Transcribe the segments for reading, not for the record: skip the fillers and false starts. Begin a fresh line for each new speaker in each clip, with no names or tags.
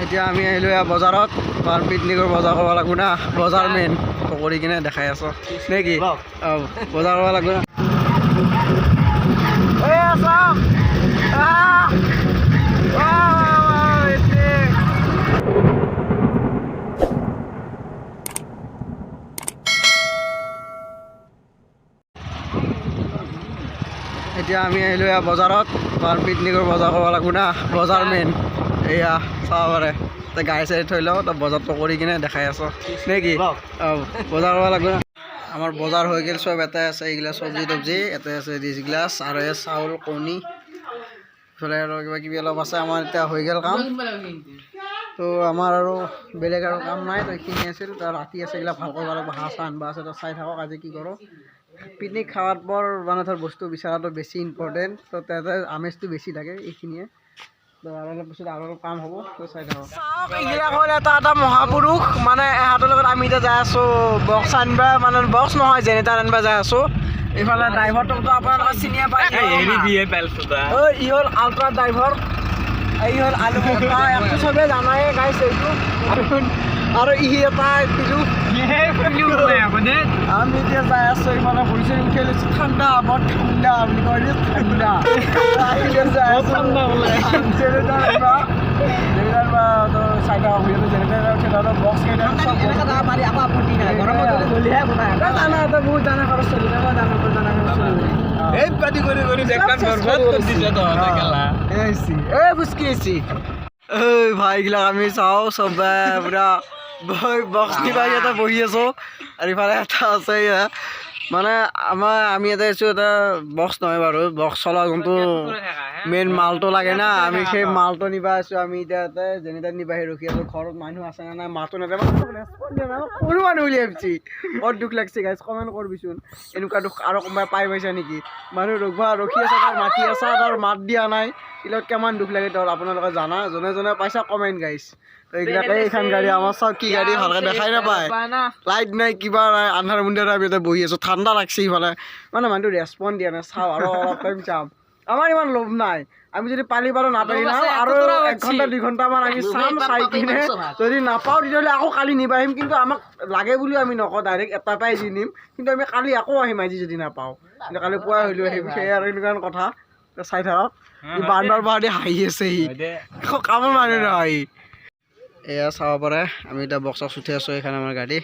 এতিয়া আমি আহিলোঁ এয়া বজাৰত পিকনিকৰ বজাৰ কৰিব লাগিব না বজাৰ মেইন কৰি কিনে দেখাই আছোঁ নে কি বজাৰ কৰিব লাগিব না এতিয়া আমি আহিলোঁ এয়া বজাৰত পিকনিকৰ বজাৰ কৰিব লাগিব না বজাৰ মেইন এয়া চাব পাৰে গাড়ী চাড়ী থৈ লওঁ বজাৰটো কৰি কিনে দেখাই আছোঁ নে কি বজাৰ কৰিব লাগিব না আমাৰ বজাৰ হৈ গ'ল চব এটাই আছে এইগিলা চব্জি তব্জি এটাই আছে ডিছ গ্লাছ আৰু এই চাউল কণী ইফালে আৰু কিবা কিবি অলপ আছে আমাৰ এতিয়া হৈ গ'ল কাম তো আমাৰ আৰু বেলেগ আৰু কাম নাই তো এইখিনি আছিল তো ৰাতি আছে এইগিলা ভাল কৰিব লাগিব হাঁহ চাহ আনবা আছে তো চাই থাকক আজি কি কৰোঁ পিকনিক খাৱাত বৰ মানে ধৰ বস্তু বিচৰাটো বেছি ইম্পৰ্টেণ্ট তো তাতে আমেজটো বেছি থাকে এইখিনিয়ে তো আৰু অলপ পিছত আৰু অলপ কাম হ'ব তো চাই থাকক এইগিলা হ'ল এটা এটা মহাপুৰুষ মানে এহাতৰ লগত আমি এতিয়া যাই আছোঁ বক্স আনিবা মানে বক্স নহয় জেনেৰেটাৰ আনিবা যাই আছোঁ এইফালে ড্ৰাইভাৰটোতো আপোনালোকে চিনিয়ে পায় ই হ'ল আল্ট্ৰা ড্ৰাইভাৰ এই হ'ল আলু মক্কা একটো চবেই জানাই গাইছ এইটো আৰু ই এটা পিলু আমি এতিয়া যাই আছোঁ এইফালে ভৰি চৰি উঠাই লৈছোঁ ঠাণ্ডা বৰ ঠাণ্ডা বুলি কয় ঠাণ্ডা চাৰিটা জেনেৰেটাৰ উঠে ধৰক বক্স কেইটা বহুত জানা খৰচ চলি জানা খৰচ ভাইগিলাক আমি চাওঁ চবে পুৰা বক্স কিবা ইয়াতে বহি আছোঁ আৰু ইফালে এটা আছে মানে আমি ইয়াতে আছোঁ এটা বক্স নহয় বাৰু বক্স চলা যোনটো মেইন মালটো লাগে না আমি সেই মালটো নিবা আছোঁ আমি এতিয়া ইয়াতে জেনেৰেটাৰ নিবা আহি ৰখি আছোঁ ঘৰত মানুহ আছে নে নাই মাতো নাযাব সৰু মানুহ বুলি ভাবিছি বৰ দুখ লাগিছে গাইজ কমেণ্ট কৰিবিচোন এনেকুৱা দুখ আৰু কোনোবাই পাই পাইছা নেকি মানুহ ৰখি আছে তাৰ মাতি আছে তাৰ মাত দিয়া নাই এইবিলাক কিমান দুখ লাগে তোৰ আপোনালোকে জানা যোনে যোনে পাইছা কমেণ্ট গাইজ তো এইবিলাকে এইখন গাড়ী আমাৰ চাওক কি গাড়ী ভালকৈ দেখাই নাপায় লাইট নাই কিবা নাই আন্ধাৰ মুন্ধাৰ আমি ইয়াতে বহি আছোঁ ঠাণ্ডা লাগছে ইফালে মানে মানুহটো ৰেচপন্স দিয়া নাই চাওঁ আৰু অলপ টাইম চাম আমাৰ ইমান লোভ নাই আমি যদি পালি পাৰো নাপালি না আৰু 1 ঘণ্টা 2 ঘণ্টামান আমি চাম চাই কিনে যদি নাপাওঁ তেতিয়াহ'লে আকৌ কালি নিবা আহিম কিন্তু আমাক লাগে বুলিও আমি নকওঁ ডাইৰেক্ট এটা পাই যি নিম কিন্তু আমি কালি আকৌ আহিম আজি যদি নাপাওঁ কিন্তু কালি পুৱাই হ'লেও আহিম সেই আৰু এনেকুৱা কথা চাই থাকক বান্দৰ বাহাদি হাঁহি আছে সি কামৰ মানুহ নহয় এয়া চাব পাৰে আমি এতিয়া বক্সত উঠি আছোঁ এইখন আমাৰ গাড়ী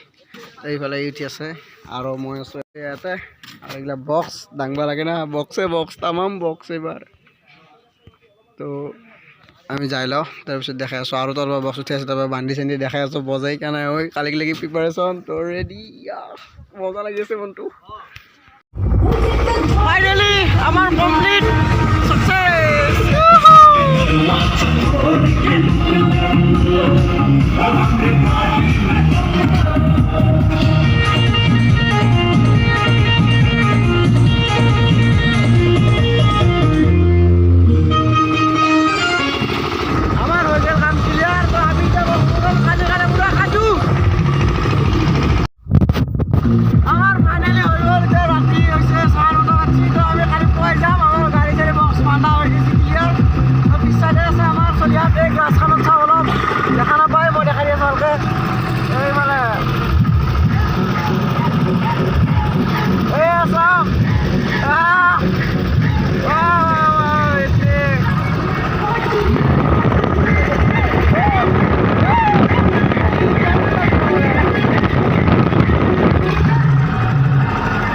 এইফালে উঠি আছে আৰু মই আছোঁ ইয়াতে আৰু এইগিলা বক্স দাঙবা লাগে না বক্স তামাম বক্স এইবাৰ তো আমি যাই লওঁ তাৰপিছত দেখাই আছোঁ আৰু তলৰ বক্স উঠি আছে তাৰপৰা বান্ধি চান্ধি দেখাই আছোঁ বজাই কেনে হয় কালিক লাগি প্ৰিপাৰেশ্যন তো ৰেডি মজা লাগি আছে মনটো ফাইনেলি আমাৰ কমপ্লিট সাকসেস গ্লাছখনত চাওঁ অলপ দেখা নাপায় মই দেখাই দি আছোঁ ভালকৈ এই মানে চাওক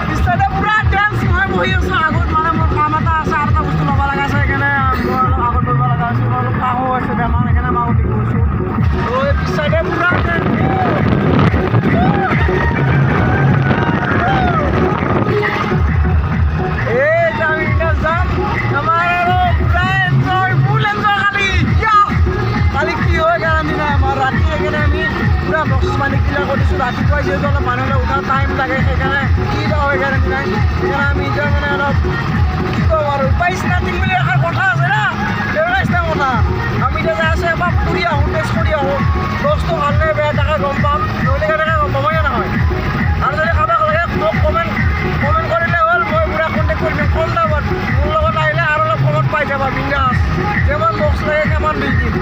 পিছতে পুৰা ডেন্স মই বহি আছোঁ আগত মানে মোৰ কাম এটা আছে আৰু এটা বস্তু ল'ব লগা আছে সেইকাৰণে মই অলপ আগত বহিব লগা আছে মই অলপ কাহো আছে বেমাৰ সেইকাৰণে মই আগত গৈছোঁ তো এই পিছতে পুৰা মানে ক্লিয়াৰ কৰিছোঁ ৰাতিপুৱাই যিহেতু অলপ মানুহলৈ উঠাৰ টাইম লাগে সেইকাৰণে কি হয় গেৰেণ্টি নাই সেইকাৰণে আমি এতিয়া মানে অলপ কি কওঁ আৰু বাইছ নাটিং বুলি এষাৰ কথা আছে না সেইবিলাক কথা আমি এতিয়া যাই আছোঁ এবাৰ ফুৰি আহোঁ টেষ্ট কৰি আহোঁ বস্তু ভালনে বেয়া তাকে গম পাম নহ'লে কেনেকৈ গম পাবই নহয় আৰু যদি কাৰোবাক লাগে মোক কমেণ্ট কৰিলে হ'ল মই পুৰা কণ্টেক্ট কৰি দিম কম দামত মোৰ লগত আহিলে আৰু অলপ কমত পাই যাবা বিন্দাছ যেমান বক্স লাগে সিমান দি দিম